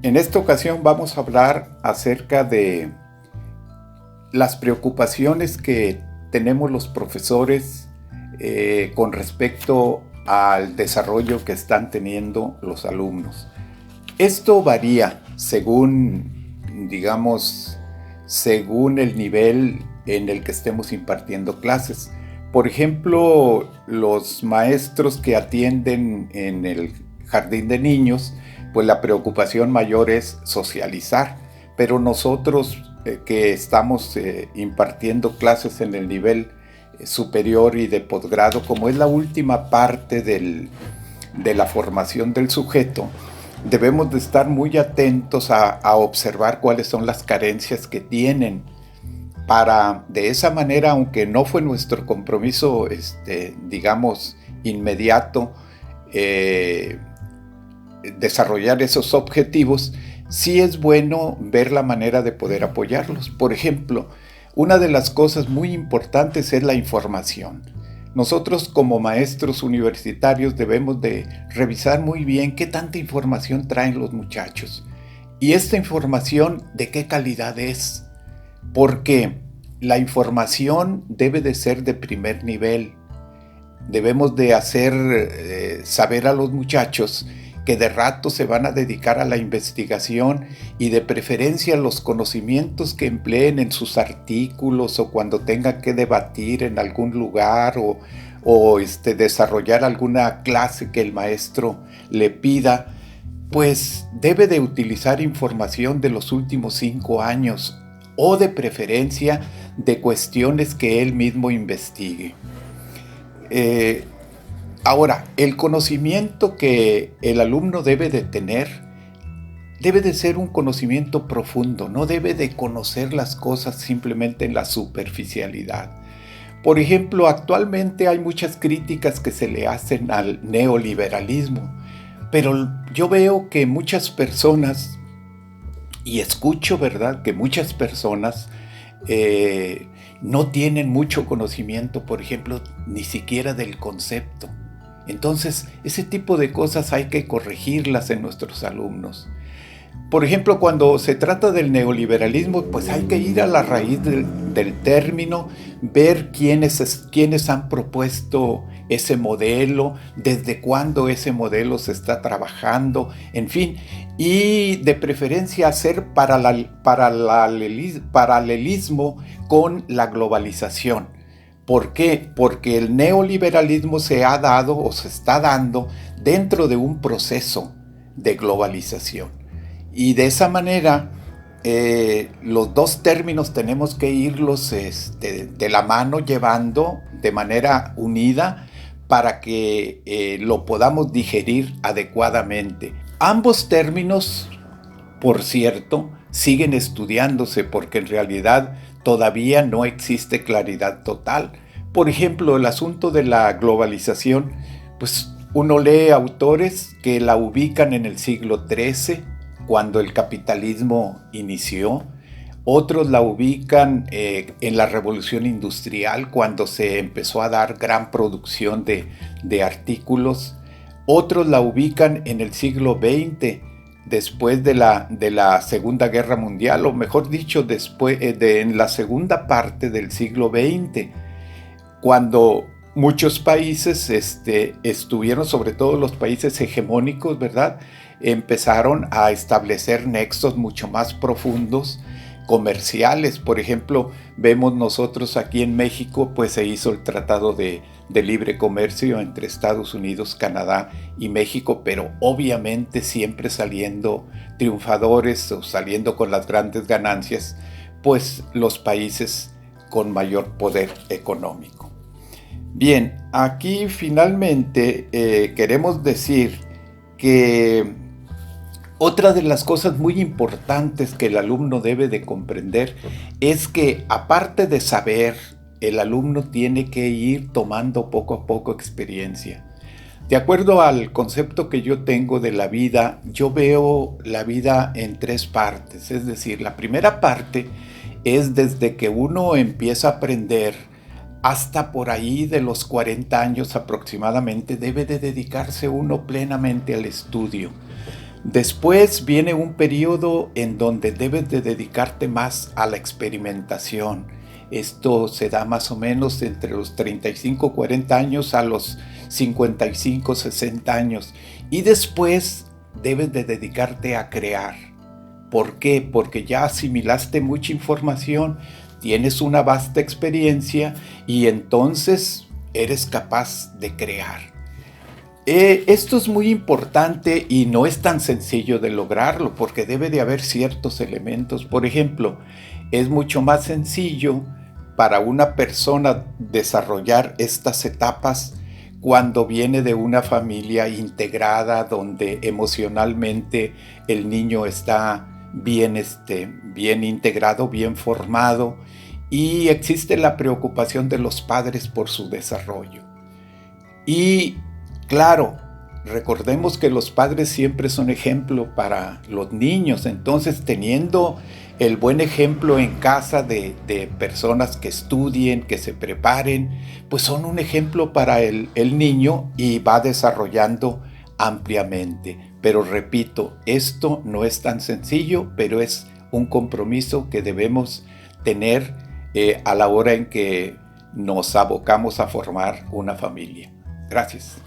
En esta ocasión vamos a hablar acerca de las preocupaciones que tenemos los profesores con respecto al desarrollo que están teniendo los alumnos. Esto varía según el nivel en el que estemos impartiendo clases. Por ejemplo, los maestros que atienden en el jardín de niños, pues la preocupación mayor es socializar, pero nosotros que estamos impartiendo clases en el nivel superior y de posgrado, como es la última parte de la formación del sujeto, debemos de estar muy atentos a observar cuáles son las carencias que tienen, para de esa manera, aunque no fue nuestro compromiso, inmediato, desarrollar esos objetivos, sí es bueno ver la manera de poder apoyarlos. Por ejemplo, una de las cosas muy importantes es la información. Nosotros como maestros universitarios debemos de revisar muy bien qué tanta información traen los muchachos y esta información de qué calidad es, porque la información debe de ser de primer nivel. Debemos de hacer saber a los muchachos que de rato se van a dedicar a la investigación y de preferencia los conocimientos que empleen en sus artículos o cuando tengan que debatir en algún lugar o desarrollar alguna clase que el maestro le pida, pues debe de utilizar información de los últimos 5 años o de preferencia de cuestiones que él mismo investigue. Ahora, el conocimiento que el alumno debe de tener debe de ser un conocimiento profundo, no debe de conocer las cosas simplemente en la superficialidad. Por ejemplo, actualmente hay muchas críticas que se le hacen al neoliberalismo, pero yo veo que muchas personas, y escucho, ¿verdad?, que muchas personas no tienen mucho conocimiento, por ejemplo, ni siquiera del concepto. Entonces, ese tipo de cosas hay que corregirlas en nuestros alumnos. Por ejemplo, cuando se trata del neoliberalismo, pues hay que ir a la raíz del término, ver quiénes han propuesto ese modelo, desde cuándo ese modelo se está trabajando, en fin, y de preferencia hacer paralelismo con la globalización. ¿Por qué? Porque el neoliberalismo se ha dado o se está dando dentro de un proceso de globalización. Y de esa manera, los dos términos tenemos que irlos de la mano llevando de manera unida para que lo podamos digerir adecuadamente. Ambos términos, por cierto, siguen estudiándose porque en realidad todavía no existe claridad total. Por ejemplo, el asunto de la globalización, pues uno lee autores que la ubican en el siglo XIII, cuando el capitalismo inició. Otros la ubican en la revolución industrial, cuando se empezó a dar gran producción de artículos. Otros la ubican en el siglo XX, después de la Segunda Guerra Mundial, o mejor dicho, en la segunda parte del siglo XX, cuando muchos países estuvieron, sobre todo los países hegemónicos, ¿verdad?, empezaron a establecer nexos mucho más profundos, comerciales. Por ejemplo, vemos nosotros aquí en México, pues se hizo el Tratado de Libre Comercio entre Estados Unidos, Canadá y México, pero obviamente siempre saliendo triunfadores o saliendo con las grandes ganancias, pues los países con mayor poder económico. Bien, aquí finalmente queremos decir que otra de las cosas muy importantes que el alumno debe de comprender es que, aparte de saber, el alumno tiene que ir tomando poco a poco experiencia. De acuerdo al concepto que yo tengo de la vida, yo veo la vida en 3 partes. Es decir, la primera parte es desde que uno empieza a aprender hasta por ahí de los 40 años aproximadamente, debe de dedicarse uno plenamente al estudio. Después viene un periodo en donde debes de dedicarte más a la experimentación. Esto se da más o menos entre los 35, 40 años a los 55, 60 años. Y después debes de dedicarte a crear. ¿Por qué? Porque ya asimilaste mucha información, tienes una vasta experiencia y entonces eres capaz de crear. Esto es muy importante y no es tan sencillo de lograrlo porque debe de haber ciertos elementos. Por ejemplo, es mucho más sencillo para una persona desarrollar estas etapas cuando viene de una familia integrada donde emocionalmente el niño está bien integrado, bien formado y existe la preocupación de los padres por su desarrollo. Y claro, recordemos que los padres siempre son ejemplo para los niños, entonces teniendo el buen ejemplo en casa de personas que estudien, que se preparen, pues son un ejemplo para el niño y va desarrollando ampliamente. Pero repito, esto no es tan sencillo, pero es un compromiso que debemos tener a la hora en que nos abocamos a formar una familia. Gracias.